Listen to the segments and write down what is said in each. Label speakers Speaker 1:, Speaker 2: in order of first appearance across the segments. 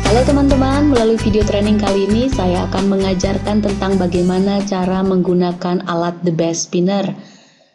Speaker 1: Halo teman-teman, melalui video training kali ini saya akan mengajarkan tentang bagaimana cara menggunakan alat The Best Spinner.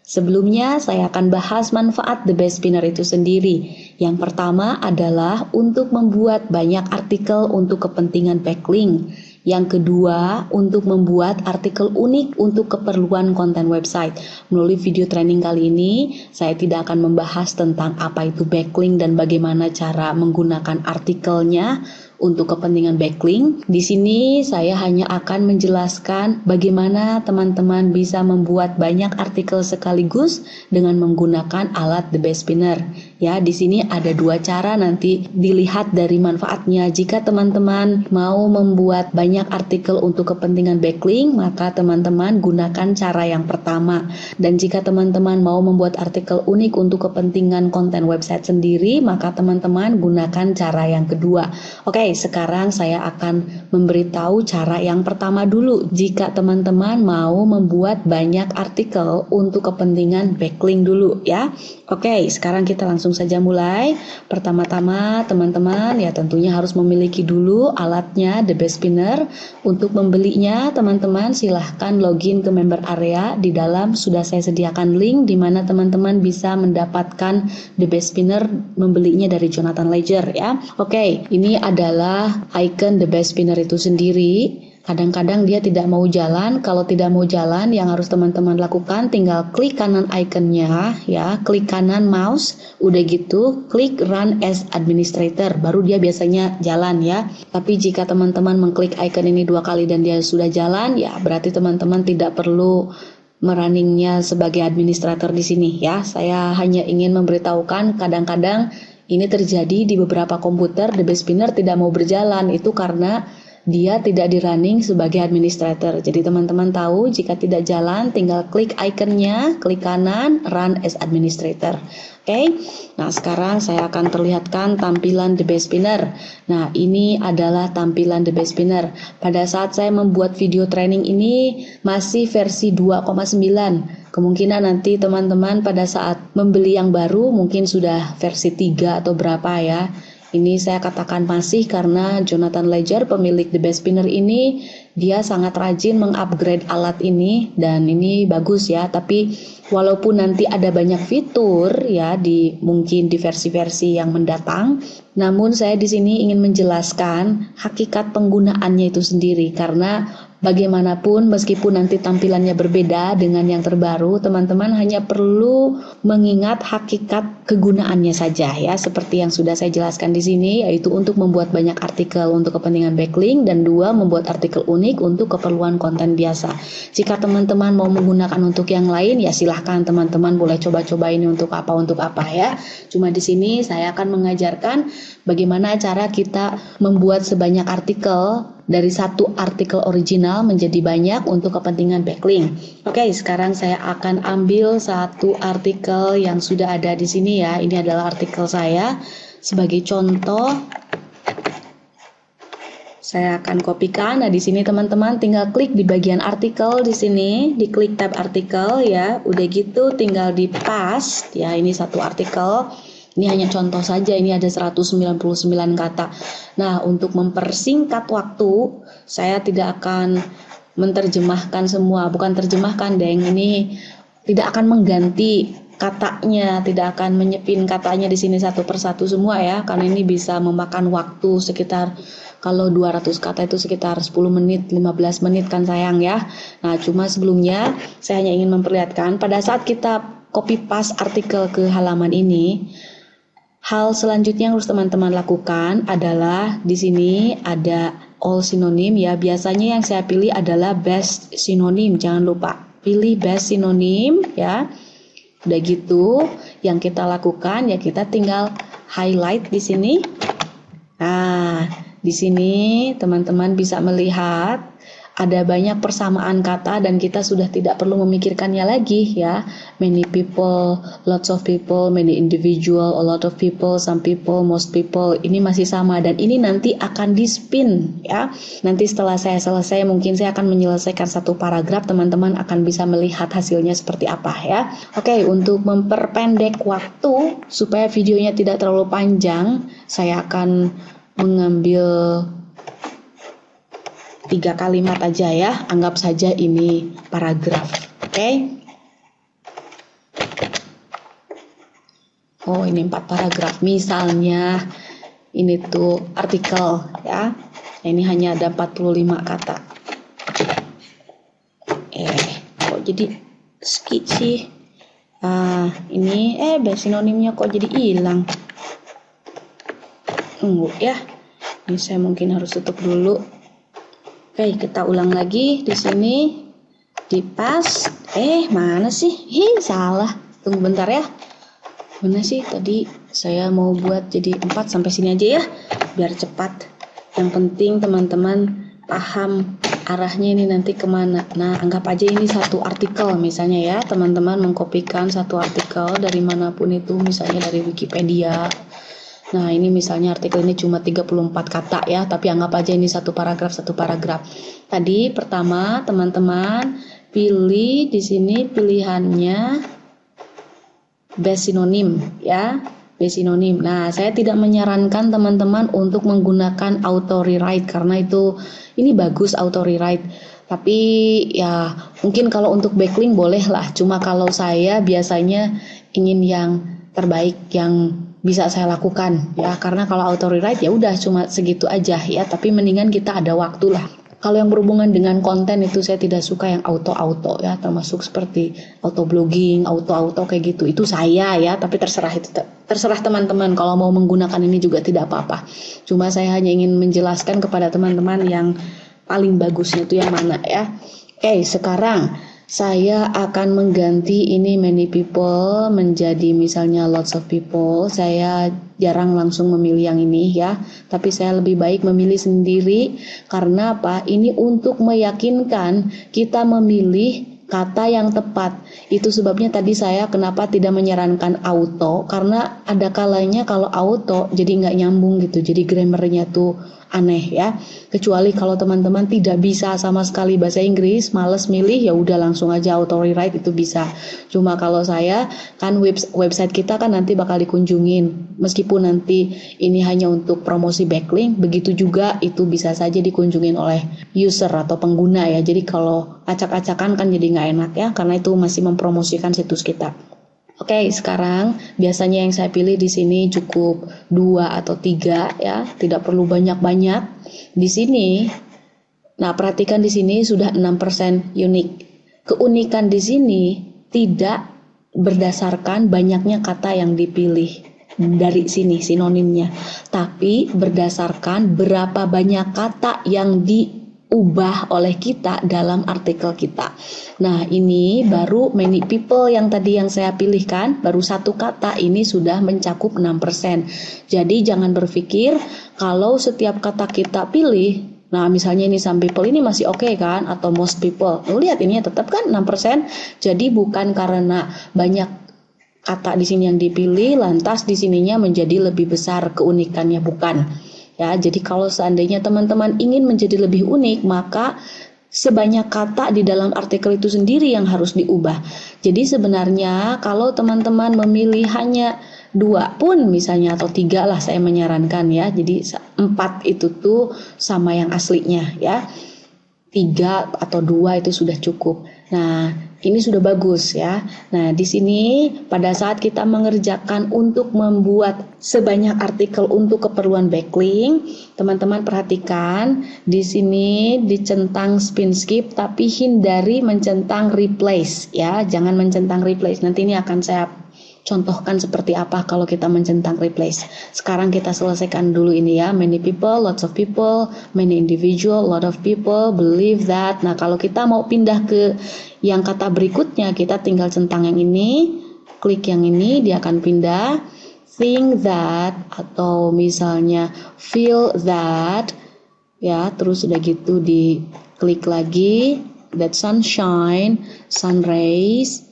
Speaker 1: Sebelumnya saya akan bahas manfaat The Best Spinner itu sendiri. Yang pertama adalah untuk membuat banyak artikel untuk kepentingan backlink. Yang kedua, untuk membuat artikel unik untuk keperluan konten website. Melalui video training kali ini, saya tidak akan membahas tentang apa itu backlink dan bagaimana cara menggunakan artikelnya untuk kepentingan backlink. Di sini saya hanya akan menjelaskan bagaimana teman-teman bisa membuat banyak artikel sekaligus dengan menggunakan alat The Best Spinner. Ya, di sini ada dua cara, nanti dilihat dari manfaatnya. Jika teman-teman mau membuat banyak artikel untuk kepentingan backlink, maka teman-teman gunakan cara yang pertama. Dan jika teman-teman mau membuat artikel unik untuk kepentingan konten website sendiri, maka teman-teman gunakan cara yang kedua. Oke, sekarang saya akan memberitahu cara yang pertama dulu. Jika teman-teman mau membuat banyak artikel untuk kepentingan backlink dulu ya. Oke, sekarang kita langsung saja mulai. Pertama-tama teman-teman ya tentunya harus memiliki dulu alatnya The Best Spinner. Untuk membelinya teman-teman silahkan login ke member area. Di dalam sudah saya sediakan link di mana teman-teman bisa mendapatkan The Best Spinner, membelinya dari Jonathan Ledger ya. Oke, ini adalah icon The Best Spinner itu sendiri. Kadang-kadang dia tidak mau jalan. Kalau tidak mau jalan, yang harus teman-teman lakukan tinggal klik kanan ikonnya ya, klik kanan mouse, udah gitu klik run as administrator, baru dia biasanya jalan ya. Tapi jika teman-teman mengklik icon ini 2 kali dan dia sudah jalan, ya berarti teman-teman tidak perlu merunningnya sebagai administrator di sini ya. Saya hanya ingin memberitahukan kadang-kadang ini terjadi di beberapa komputer, The Best Spinner tidak mau berjalan, itu karena dia tidak di running sebagai administrator. Jadi teman-teman tahu jika tidak jalan tinggal klik ikonnya, klik kanan run as administrator. Oke. Nah, sekarang saya akan perlihatkan tampilan The Best Spinner. Nah, ini adalah tampilan The Best Spinner. Pada saat saya membuat video training ini masih versi 2,9. Kemungkinan nanti teman-teman pada saat membeli yang baru mungkin sudah versi 3 atau berapa ya. Ini saya katakan masih karena Jonathan Ledger, pemilik The Best Spinner ini, dia sangat rajin mengupgrade alat ini dan ini bagus ya. Tapi walaupun nanti ada banyak fitur ya mungkin di versi-versi yang mendatang, namun saya di sini ingin menjelaskan hakikat penggunaannya itu sendiri karena bagaimanapun meskipun nanti tampilannya berbeda dengan yang terbaru, teman-teman hanya perlu mengingat hakikat kegunaannya saja ya, seperti yang sudah saya jelaskan di sini, yaitu untuk membuat banyak artikel untuk kepentingan backlink dan 2 membuat artikel unik untuk keperluan konten biasa. Jika teman-teman mau menggunakan untuk yang lain ya silahkan teman-teman boleh coba-coba ini untuk apa ya. Cuma di sini saya akan mengajarkan bagaimana cara kita membuat sebanyak artikel dari satu artikel original menjadi banyak untuk kepentingan backlink. Oke, sekarang saya akan ambil satu artikel yang sudah ada di sini ya. Ini adalah artikel saya. Sebagai contoh, saya akan kopikan. Nah, di sini teman-teman tinggal klik di bagian artikel di sini, diklik tab artikel ya. Udah gitu tinggal di paste ya. Ini satu artikel. Ini hanya contoh saja, ini ada 199 kata. Nah, untuk mempersingkat waktu, saya tidak akan menerjemahkan semua, bukan terjemahkan, deng. Ini tidak akan mengganti katanya, tidak akan menyepin katanya di sini satu persatu semua ya, karena ini bisa memakan waktu sekitar, kalau 200 kata itu sekitar 10 menit, 15 menit kan sayang ya. Nah, cuma sebelumnya saya hanya ingin memperlihatkan pada saat kita copy paste artikel ke halaman ini, hal selanjutnya yang harus teman-teman lakukan adalah di sini ada all synonym ya. Biasanya yang saya pilih adalah best synonym. Jangan lupa pilih best synonym ya. Udah gitu, yang kita lakukan ya kita tinggal highlight di sini. Nah, di sini teman-teman bisa melihat ada banyak persamaan kata dan kita sudah tidak perlu memikirkannya lagi ya. Many people, lots of people, many individual, a lot of people, some people, most people. Ini masih sama dan ini nanti akan di spin ya. Nanti setelah saya selesai mungkin saya akan menyelesaikan satu paragraf, teman-teman akan bisa melihat hasilnya seperti apa ya. Oke, untuk memperpendek waktu supaya videonya tidak terlalu panjang, saya akan mengambil 3 kalimat aja ya, anggap saja ini paragraf, oke? Oh, ini 4 paragraf, misalnya ini tuh artikel ya, ini hanya ada 45 kata. Kok jadi skip sih? Ini base sinonimnya kok jadi hilang? Tunggu ya, ini saya mungkin harus tutup dulu. Oke, kita ulang lagi di sini, di pas. Mana sih? Salah. Tunggu bentar ya. Mana sih tadi saya mau buat jadi 4 sampai sini aja ya, biar cepat. Yang penting teman-teman paham arahnya ini nanti kemana. Nah, anggap aja ini satu artikel misalnya ya, teman-teman mengkopikan satu artikel dari manapun itu, misalnya dari Wikipedia. Nah, ini misalnya artikel ini cuma 34 kata ya, tapi anggap aja ini satu paragraf. Tadi pertama teman-teman pilih di sini pilihannya base sinonim ya, base sinonim. Nah, saya tidak menyarankan teman-teman untuk menggunakan auto rewrite karena ini bagus auto rewrite. Tapi ya mungkin kalau untuk backlink boleh lah. Cuma kalau saya biasanya ingin yang terbaik yang bisa saya lakukan ya, karena kalau auto rewrite ya udah cuma segitu aja ya, tapi mendingan kita ada waktu lah. Kalau yang berhubungan dengan konten itu saya tidak suka yang auto ya, termasuk seperti auto blogging, auto kayak gitu. Itu saya ya, tapi terserah teman-teman kalau mau menggunakan ini juga tidak apa-apa. Cuma saya hanya ingin menjelaskan kepada teman-teman yang paling bagusnya itu yang mana ya. Oke, sekarang saya akan mengganti ini many people menjadi misalnya lots of people. Saya jarang langsung memilih yang ini ya, tapi saya lebih baik memilih sendiri. Karena apa? Ini untuk meyakinkan kita memilih kata yang tepat. Itu sebabnya tadi saya kenapa tidak menyarankan auto, karena ada kalanya kalau auto jadi nggak nyambung gitu, jadi grammarnya tuh aneh ya. Kecuali kalau teman-teman tidak bisa sama sekali bahasa Inggris, males milih, ya udah langsung aja auto rewrite, itu bisa. Cuma kalau saya kan website kita kan nanti bakal dikunjungin, meskipun nanti ini hanya untuk promosi backlink, begitu juga itu bisa saja dikunjungin oleh user atau pengguna ya. Jadi kalau acak-acakan kan jadi nggak enak ya, karena itu masih mempromosikan situs kita. Oke, sekarang biasanya yang saya pilih di sini cukup 2 atau 3 ya, tidak perlu banyak-banyak. Di sini, nah perhatikan di sini sudah 6% unik. Keunikan di sini tidak berdasarkan banyaknya kata yang dipilih dari sini sinonimnya, tapi berdasarkan berapa banyak kata yang diubah oleh kita dalam artikel kita. Nah, ini baru many people yang tadi yang saya pilihkan, baru satu kata ini sudah mencakup 6%. Jadi jangan berpikir kalau setiap kata kita pilih, nah misalnya ini some people ini masih oke kan, atau most people. Lihat ini tetap kan 6%. Jadi bukan karena banyak kata di sini yang dipilih lantas di sininya menjadi lebih besar keunikannya, bukan. Ya, jadi kalau seandainya teman-teman ingin menjadi lebih unik, maka sebanyak kata di dalam artikel itu sendiri yang harus diubah. Jadi sebenarnya kalau teman-teman memilih hanya 2 pun misalnya atau 3 lah saya menyarankan ya. Jadi 4 itu tuh sama yang aslinya ya. 3 atau 2 itu sudah cukup. Nah, ini sudah bagus ya. Nah, di sini pada saat kita mengerjakan untuk membuat sebanyak artikel untuk keperluan backlink, teman-teman perhatikan di sini dicentang spin skip, tapi hindari mencentang replace ya. Jangan mencentang replace. Nanti ini akan saya contohkan seperti apa kalau kita mencentang replace. Sekarang kita selesaikan dulu ini ya. Many people, lots of people, many individual, lot of people, believe that. Nah, kalau kita mau pindah ke yang kata berikutnya, kita tinggal centang yang ini, klik yang ini, dia akan pindah. Think that, atau misalnya feel that, ya, terus udah gitu diklik lagi, that sunshine, sun rays.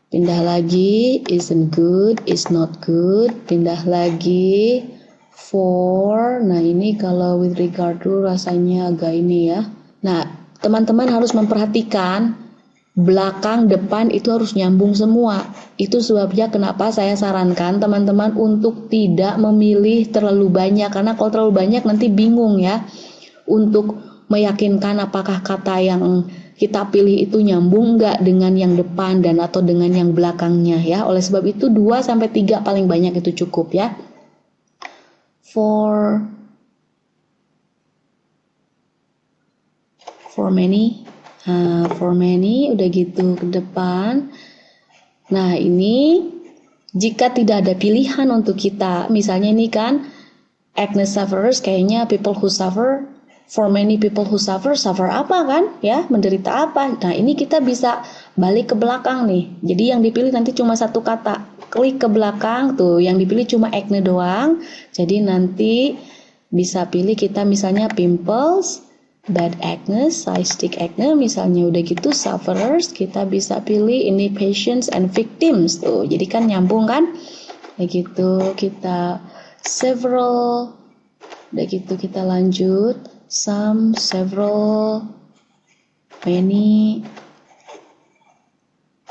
Speaker 1: Pindah lagi, isn't good, is not good. Pindah lagi, for. Nah, ini kalau with regard to rasanya agak ini ya. Nah, teman-teman harus memperhatikan belakang, depan itu harus nyambung semua. Itu sebabnya kenapa saya sarankan teman-teman untuk tidak memilih terlalu banyak, karena kalau terlalu banyak nanti bingung ya untuk meyakinkan apakah kata yang kita pilih itu nyambung nggak dengan yang depan dan atau dengan yang belakangnya ya. Oleh sebab itu 2-3 paling banyak itu cukup ya. For many. Nah, for many udah gitu ke depan. Nah, ini jika tidak ada pilihan untuk kita, misalnya ini kan Agnes sufferers, kayaknya people who suffer, for many people who suffer apa kan? Ya, menderita apa? Nah, ini kita bisa balik ke belakang nih. Jadi yang dipilih nanti cuma satu kata. Klik ke belakang tuh, yang dipilih cuma acne doang. Jadi nanti bisa pilih kita misalnya pimples, bad acne, cystic acne, misalnya udah gitu sufferers, kita bisa pilih ini patients and victims tuh. Jadi kan nyambung kan? Kayak gitu kita several, udah gitu kita lanjut some, several, many,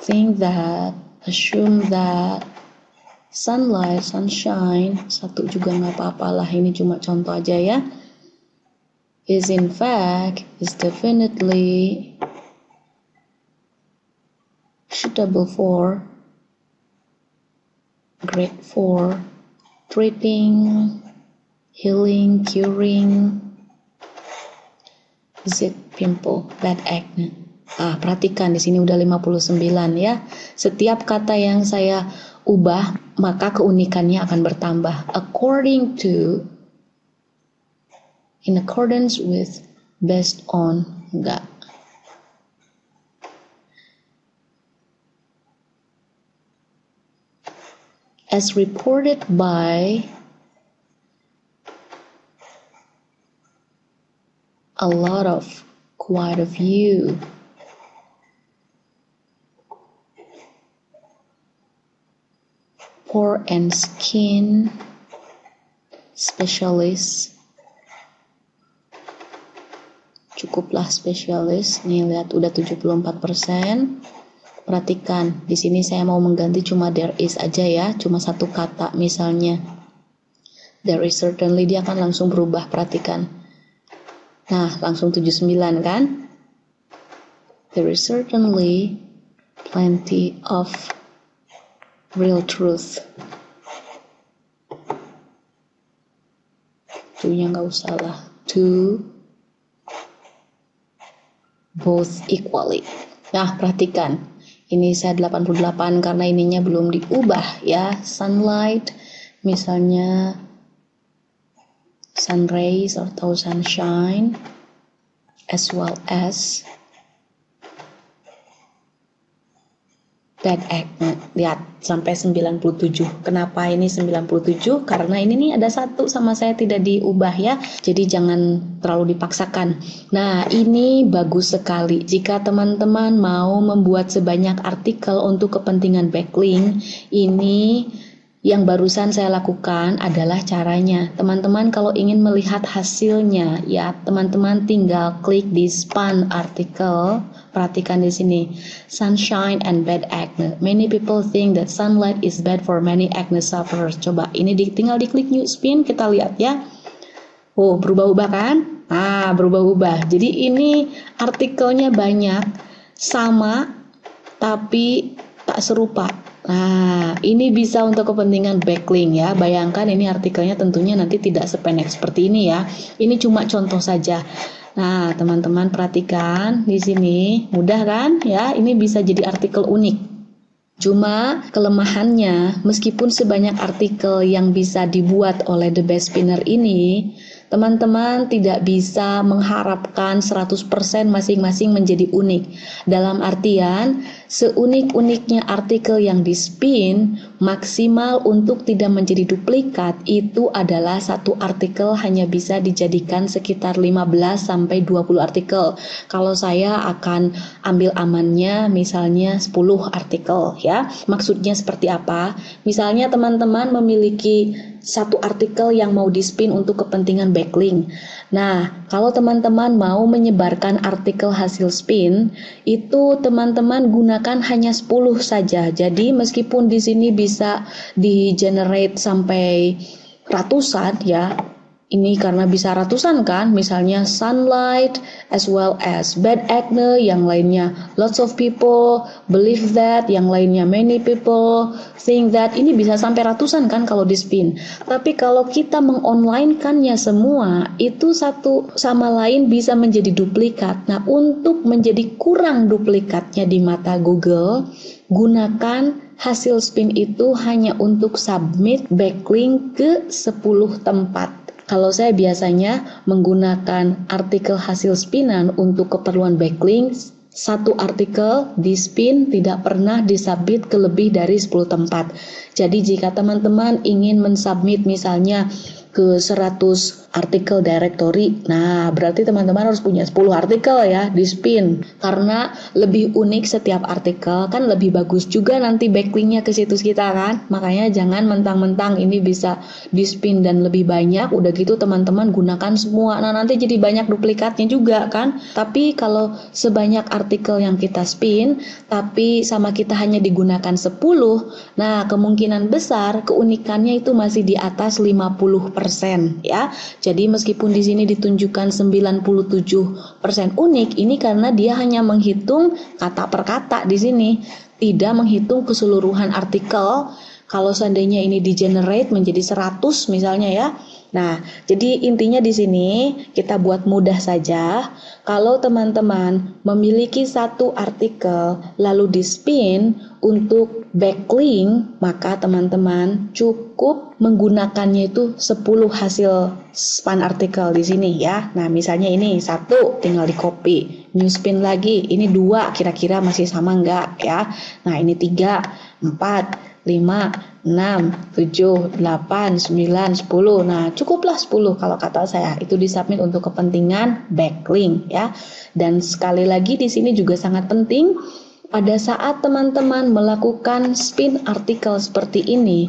Speaker 1: think that, assume that, sunlight, sunshine, satu juga nggak apa-apa lah, ini cuma contoh aja ya. Is in fact, is definitely, suitable for, great for, treating, healing, curing, zit, pimple, bad acne. Perhatikan di sini udah 59 ya. Setiap kata yang saya ubah, maka keunikannya akan bertambah. According to, in accordance with, based on, enggak. As reported by a lot of, quite a few. Pore and skin specialist. Cukuplah spesialis. Nih lihat udah 74%. Perhatikan, di sini saya mau mengganti cuma there is aja ya, cuma satu kata misalnya. There is certainly, dia akan langsung berubah, perhatikan. Nah, langsung 79 kan? There is certainly plenty of real truth. To-nya nggak usah lah. To both equally. Nah, perhatikan. Ini saya 88 karena ininya belum diubah ya. Sunlight, misalnya sun rays atau sunshine, as well as bad acne. Lihat sampai 97. Kenapa ini 97? Karena ini nih ada satu sama saya tidak diubah ya. Jadi jangan terlalu dipaksakan. Nah, ini bagus sekali. Jika teman-teman mau membuat sebanyak artikel untuk kepentingan backlink, ini yang barusan saya lakukan adalah caranya. Teman-teman kalau ingin melihat hasilnya, ya teman-teman tinggal klik di span artikel. Perhatikan di sini, sunshine and bad acne. Many people think that sunlight is bad for many acne sufferers. Coba ini tinggal diklik new spin, kita lihat ya. Oh, berubah-ubah kan? Berubah-ubah. Jadi ini artikelnya banyak, sama tapi tak serupa. Nah, ini bisa untuk kepentingan backlink ya. Bayangkan ini artikelnya tentunya nanti tidak sependek seperti ini ya. Ini cuma contoh saja. Nah, teman-teman perhatikan di sini, mudah kan? Ya, ini bisa jadi artikel unik. Cuma kelemahannya, meskipun sebanyak artikel yang bisa dibuat oleh The Best Spinner ini, teman-teman tidak bisa mengharapkan 100% masing-masing menjadi unik. Dalam artian, seunik-uniknya artikel yang di spin, maksimal untuk tidak menjadi duplikat itu adalah satu artikel hanya bisa dijadikan sekitar 15-20 artikel. Kalau saya akan ambil amannya misalnya 10 artikel ya. Maksudnya seperti apa? Misalnya teman-teman memiliki satu artikel yang mau di-spin untuk kepentingan backlink. Nah, kalau teman-teman mau menyebarkan artikel hasil spin, itu teman-teman gunakan hanya 10 saja. Jadi meskipun di sini bisa di-generate sampai ratusan ya, ini karena bisa ratusan kan, misalnya sunlight as well as bad acne, yang lainnya lots of people believe that, yang lainnya many people think that, ini bisa sampai ratusan kan kalau di spin. Tapi kalau kita mengonlinekannya semua, itu satu sama lain bisa menjadi duplikat. Nah, untuk menjadi kurang duplikatnya di mata Google, gunakan hasil spin itu hanya untuk submit backlink ke 10 tempat. Kalau saya biasanya menggunakan artikel hasil spinan untuk keperluan backlink, satu artikel di spin tidak pernah disubmit ke lebih dari 10 tempat. Jadi jika teman-teman ingin mensubmit misalnya ke 100 artikel directory, nah berarti teman-teman harus punya 10 artikel ya di spin, karena lebih unik setiap artikel kan, lebih bagus juga nanti backlinknya ke situs kita kan. Makanya jangan mentang-mentang ini bisa di spin dan lebih banyak, udah gitu teman-teman gunakan semua, nah nanti jadi banyak duplikatnya juga kan. Tapi kalau sebanyak artikel yang kita spin tapi sama kita hanya digunakan 10, nah kemungkinan besar keunikannya itu masih di atas 50% ya. Jadi meskipun di sini ditunjukkan 97% unik, ini karena dia hanya menghitung kata per kata di sini, tidak menghitung keseluruhan artikel. Kalau seandainya ini di-generate menjadi 100 misalnya ya. Nah, jadi intinya di sini kita buat mudah saja. Kalau teman-teman memiliki satu artikel lalu di-spin untuk backlink, maka teman-teman cukup menggunakannya itu 10 hasil span artikel di sini ya. Nah, misalnya ini 1 tinggal di copy, new spin lagi, ini 2 kira-kira masih sama enggak ya. Nah, ini 3, 4, 5, 6, 7, 8, 9, 10. Nah, cukuplah 10 kalau kata saya. Itu disubmit untuk kepentingan backlink ya. Dan sekali lagi di sini juga sangat penting, pada saat teman-teman melakukan spin artikel seperti ini,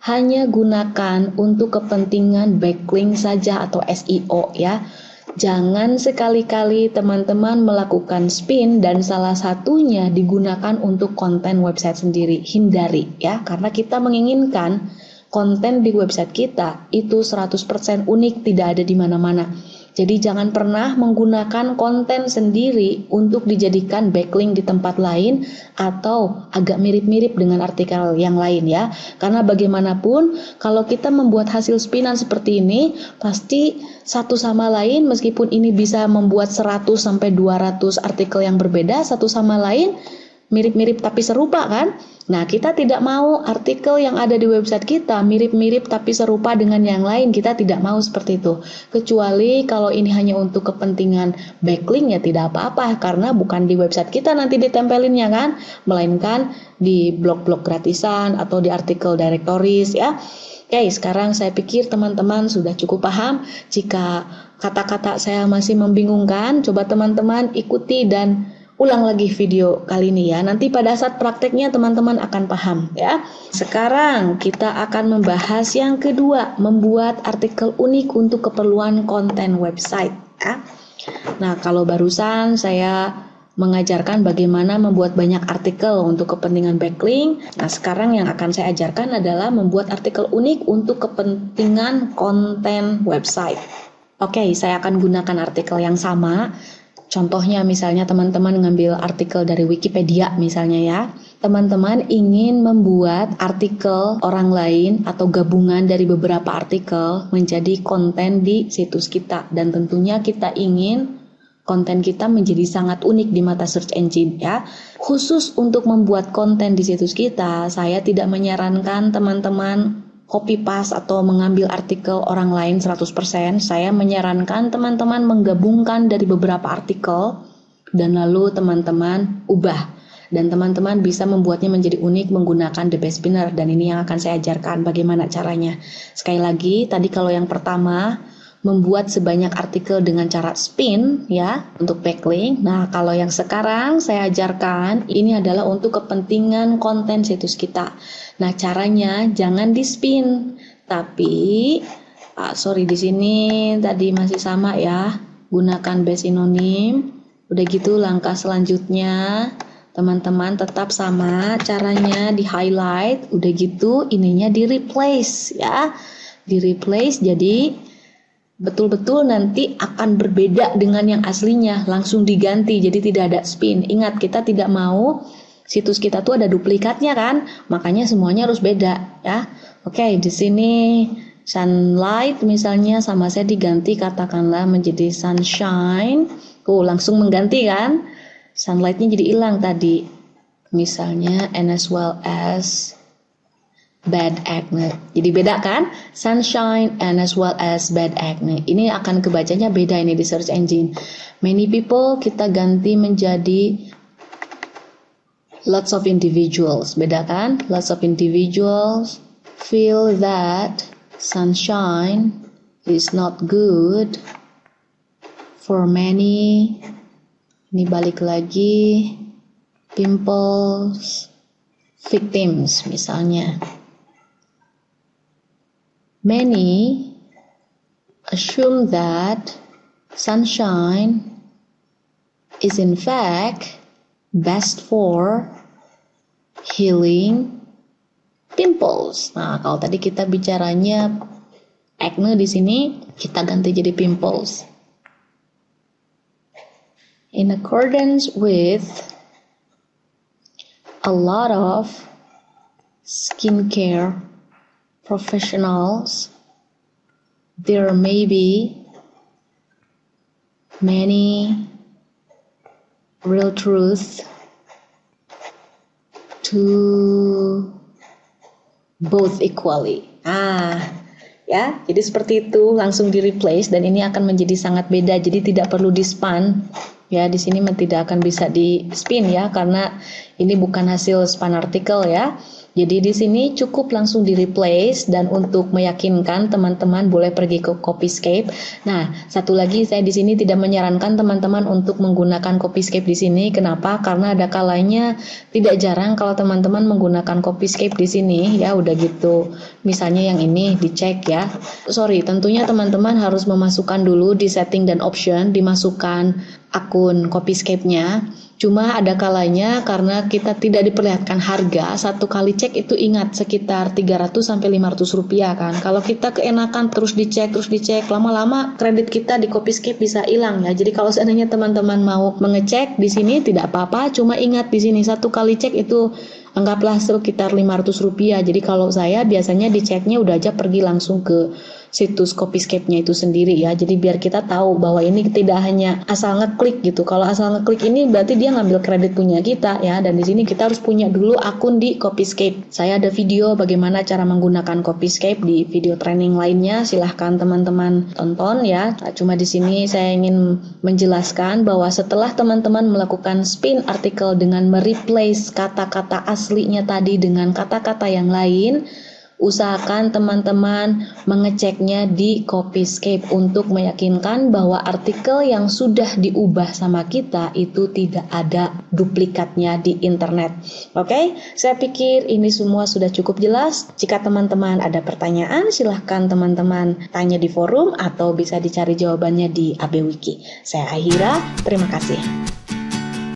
Speaker 1: hanya gunakan untuk kepentingan backlink saja atau SEO ya. Jangan sekali-kali teman-teman melakukan spin dan salah satunya digunakan untuk konten website sendiri. Hindari ya, karena kita menginginkan konten di website kita itu 100% unik, tidak ada di mana-mana. Jadi jangan pernah menggunakan konten sendiri untuk dijadikan backlink di tempat lain atau agak mirip-mirip dengan artikel yang lain ya. Karena bagaimanapun kalau kita membuat hasil spinan seperti ini, pasti satu sama lain meskipun ini bisa membuat 100-200 artikel yang berbeda, satu sama lain mirip-mirip tapi serupa kan? Nah, kita tidak mau artikel yang ada di website kita mirip-mirip tapi serupa dengan yang lain. Kita tidak mau seperti itu. Kecuali kalau ini hanya untuk kepentingan backlink ya tidak apa-apa, karena bukan di website kita nanti ditempelinnya kan, melainkan di blog-blog gratisan atau di artikel directories ya. Oke, sekarang saya pikir teman-teman sudah cukup paham. Jika kata-kata saya masih membingungkan, coba teman-teman ikuti dan ulang lagi video kali ini ya. Nanti pada saat prakteknya teman-teman akan paham ya. Sekarang kita akan membahas yang kedua, membuat artikel unik untuk keperluan konten website ya. Nah, kalau barusan saya mengajarkan bagaimana membuat banyak artikel untuk kepentingan backlink. Nah, sekarang yang akan saya ajarkan adalah membuat artikel unik untuk kepentingan konten website. Oke, saya akan gunakan artikel yang sama. Contohnya misalnya teman-teman ngambil artikel dari Wikipedia misalnya ya. Teman-teman ingin membuat artikel orang lain atau gabungan dari beberapa artikel menjadi konten di situs kita. Dan tentunya kita ingin konten kita menjadi sangat unik di mata search engine ya. Khusus untuk membuat konten di situs kita, saya tidak menyarankan teman-teman copy paste atau mengambil artikel orang lain 100%. Saya menyarankan teman-teman menggabungkan dari beberapa artikel dan lalu teman-teman ubah. dan teman-teman bisa membuatnya menjadi unik menggunakan The Best Spinner, dan ini yang akan saya ajarkan bagaimana caranya. Sekali lagi, tadi kalau yang pertama membuat sebanyak artikel dengan cara spin ya untuk backlink. Nah, kalau yang sekarang saya ajarkan ini adalah untuk kepentingan konten situs kita. Nah, caranya jangan di spin, tapi di sini tadi masih sama ya, gunakan best synonym. Udah gitu langkah selanjutnya teman-teman tetap sama caranya, di highlight, udah gitu ininya di replace ya, di replace jadi betul-betul nanti akan berbeda dengan yang aslinya, langsung diganti jadi tidak ada spin. Ingat, kita tidak mau situs kita tuh ada duplikatnya kan, makanya semuanya harus beda ya. Oke, di sini sunlight misalnya sama saya diganti katakanlah menjadi sunshine. Langsung mengganti kan, sunlightnya jadi hilang tadi misalnya, and as well as bad acne. Jadi beda kan, sunshine and as well as bad acne. Ini akan kebacanya beda ini di search engine. Many people kita ganti menjadi lots of individuals. Beda kan, lots of individuals feel that sunshine is not good for many. Ini balik lagi, pimples victims misalnya. Many assume that sunshine is in fact best for healing pimples. Nah, kalau tadi kita bicaranya acne, di sini kita ganti jadi pimples. In accordance with a lot of skincare professionals, there may be many real truth to both equally. Ya, jadi seperti itu, langsung di replace, dan ini akan menjadi sangat beda. Jadi tidak perlu di span. Ya, di sini tidak akan bisa di spin ya, karena ini bukan hasil span artikel ya. Jadi di sini cukup langsung di replace, dan untuk meyakinkan teman-teman boleh pergi ke Copyscape. Nah, satu lagi saya di sini tidak menyarankan teman-teman untuk menggunakan Copyscape di sini. Kenapa? Karena ada kalanya tidak jarang kalau teman-teman menggunakan Copyscape di sini ya, udah gitu. Misalnya yang ini dicek ya. Tentunya teman-teman harus memasukkan dulu di setting dan option, dimasukkan akun Copyscape-nya. Cuma ada kalanya karena kita tidak diperlihatkan harga, satu kali cek itu ingat sekitar 300-500 rupiah kan. Kalau kita keenakan terus dicek, lama-lama kredit kita di Copyscape bisa hilang ya. Jadi kalau seandainya teman-teman mau mengecek di sini tidak apa-apa, cuma ingat di sini satu kali cek itu anggaplah sekitar 500 rupiah. Jadi kalau saya biasanya diceknya udah aja pergi langsung ke situs Copyscape-nya itu sendiri ya. Jadi biar kita tahu bahwa ini tidak hanya asal ngeklik gitu. Kalau asal ngeklik ini berarti dia ngambil kredit punya kita ya. Dan di sini kita harus punya dulu akun di Copyscape. Saya ada video bagaimana cara menggunakan Copyscape di video training lainnya. Silahkan teman-teman tonton ya. Cuma di sini saya ingin menjelaskan bahwa setelah teman-teman melakukan spin artikel dengan mereplace kata-kata aslinya tadi dengan kata-kata yang lain, usahakan teman-teman mengeceknya di Copyscape untuk meyakinkan bahwa artikel yang sudah diubah sama kita itu tidak ada duplikatnya di internet. Oke, saya pikir ini semua sudah cukup jelas. Jika teman-teman ada pertanyaan, silahkan teman-teman tanya di forum atau bisa dicari jawabannya di AB Wiki. Saya Ahira, terima kasih.